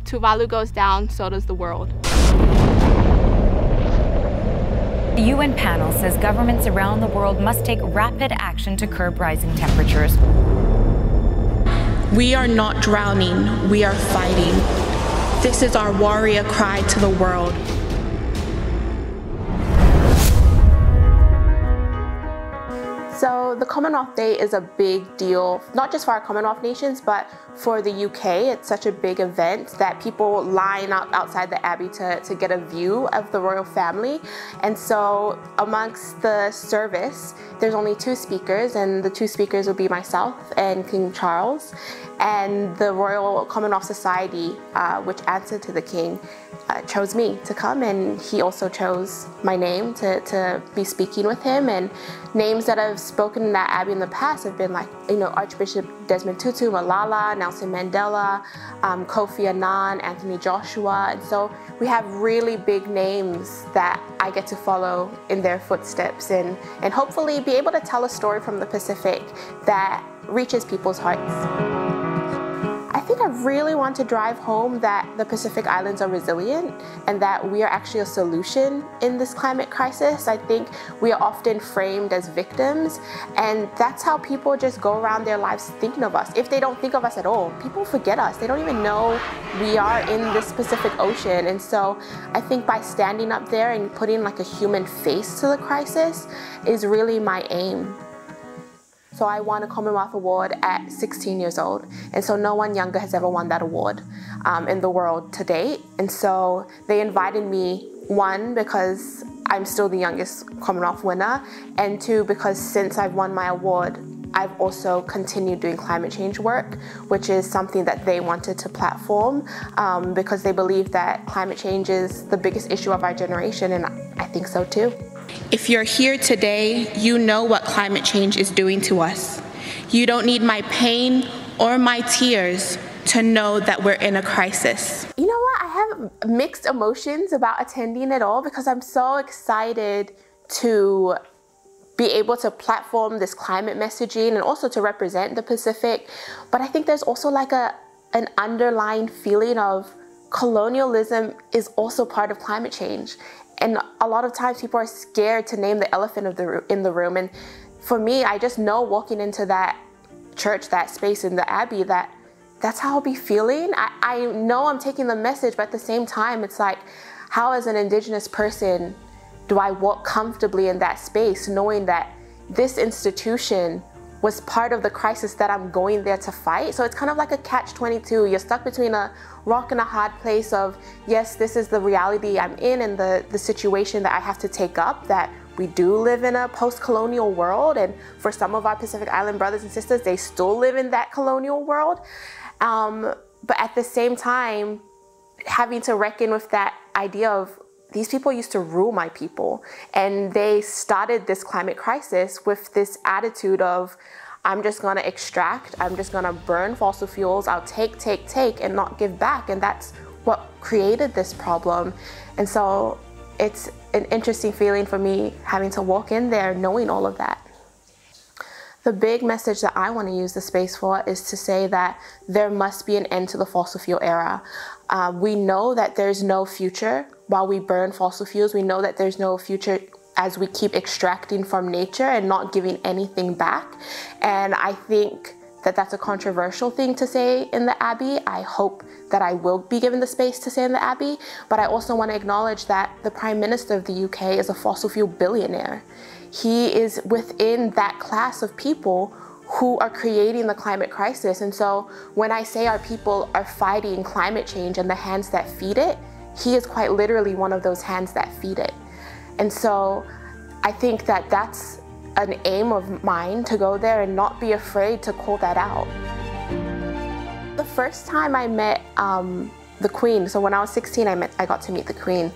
Tuvalu goes down, so does the world. The UN panel says governments around the world must take rapid action to curb rising temperatures. We are not drowning, we are fighting. This is our warrior cry to the world. So the Commonwealth Day is a big deal, not just for our Commonwealth nations, but for the UK. It's such a big event that people line up outside the Abbey to get a view of the royal family. And so amongst the service, there's only 2 speakers, and the 2 speakers will be myself and King Charles. And the Royal Commonwealth Society, which answered to the King, chose me to come, and he also chose my name to be speaking with him. And names that I've spoken in that Abbey in the past have been like, Archbishop Desmond Tutu, Malala, Nelson Mandela, Kofi Annan, Anthony Joshua. And so we have really big names that I get to follow in their footsteps and hopefully be able to tell a story from the Pacific that reaches people's hearts. I think I really want to drive home that the Pacific Islands are resilient and that we are actually a solution in this climate crisis. I think we are often framed as victims, and that's how people just go around their lives thinking of us. If they don't think of us at all, people forget us. They don't even know we are in this Pacific Ocean. And so I think by standing up there and putting like a human face to the crisis is really my aim. So I won a Commonwealth Award at 16 years old, and so no one younger has ever won that award in the world to date. And so they invited me, 1, because I'm still the youngest Commonwealth winner, and 2, because since I've won my award, I've also continued doing climate change work, which is something that they wanted to platform because they believe that climate change is the biggest issue of our generation, and I think so too. If you're here today, you know what climate change is doing to us. You don't need my pain or my tears to know that we're in a crisis. You know what? I have mixed emotions about attending it all because I'm so excited to be able to platform this climate messaging and also to represent the Pacific. But I think there's also like an underlying feeling of colonialism is also part of climate change. And a lot of times people are scared to name the elephant in the room. And for me, I just know walking into that church, that space in the Abbey, that's how I'll be feeling. I know I'm taking the message, but at the same time, it's like, how as an Indigenous person do I walk comfortably in that space knowing that this institution was part of the crisis that I'm going there to fight? So it's kind of like a catch-22. You're stuck between a rock and a hard place of, yes, this is the reality I'm in and the situation that I have to take up, that we do live in a post-colonial world, and for some of our Pacific Island brothers and sisters, they still live in that colonial world. But at the same time, having to reckon with that idea of these people used to rule my people, and they started this climate crisis with this attitude of, I'm just gonna extract, I'm just gonna burn fossil fuels, I'll take, and not give back. And that's what created this problem. And so it's an interesting feeling for me having to walk in there knowing all of that. The big message that I want to use the space for is to say that there must be an end to the fossil fuel era. We know that there's no future while we burn fossil fuels. We know that there's no future as we keep extracting from nature and not giving anything back. And I think that that's a controversial thing to say in the Abbey. I hope that I will be given the space to say in the Abbey, but I also want to acknowledge that the Prime Minister of the UK is a fossil fuel billionaire. He is within that class of people who are creating the climate crisis. And so when I say our people are fighting climate change and the hands that feed it, he is quite literally one of those hands that feed it. And so I think that that's an aim of mine, to go there and not be afraid to call that out. The first time I met the Queen, so when I was 16, I got to meet the Queen.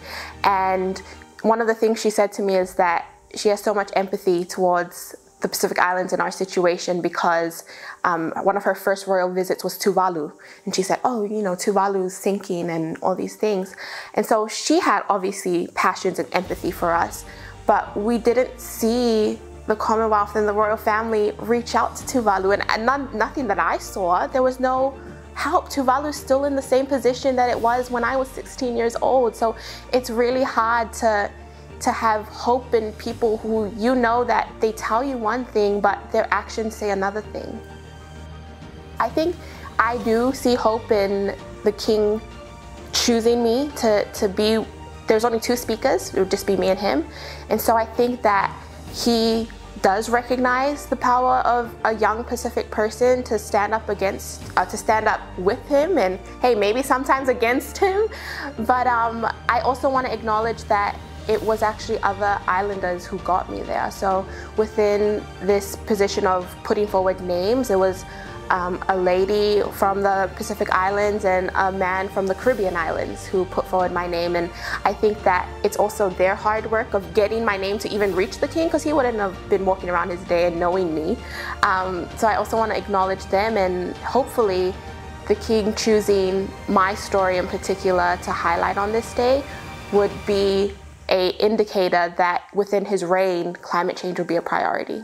And one of the things she said to me is that she has so much empathy towards the Pacific Islands and our situation because one of her first royal visits was Tuvalu. And she said, oh, you know, Tuvalu's sinking and all these things. And so she had obviously passions and empathy for us, but we didn't see the Commonwealth and the royal family reach out to Tuvalu. And nothing that I saw, there was no help, Tuvalu's still in the same position that it was when I was 16 years old. So it's really hard to have hope in people who you know that they tell you one thing, but their actions say another thing. I think I do see hope in the king choosing me to be, there's only 2 speakers, it would just be me and him. And so I think that he does recognize the power of a young Pacific person to stand up against, to stand up with him, and hey, maybe sometimes against him. But I also want to acknowledge that it was actually other islanders who got me there. So within this position of putting forward names, it was a lady from the Pacific Islands and a man from the Caribbean Islands who put forward my name. And I think that it's also their hard work of getting my name to even reach the king, because he wouldn't have been walking around his day and knowing me. So I also want to acknowledge them, and hopefully the king choosing my story in particular to highlight on this day would be an indicator that within his reign, climate change would be a priority.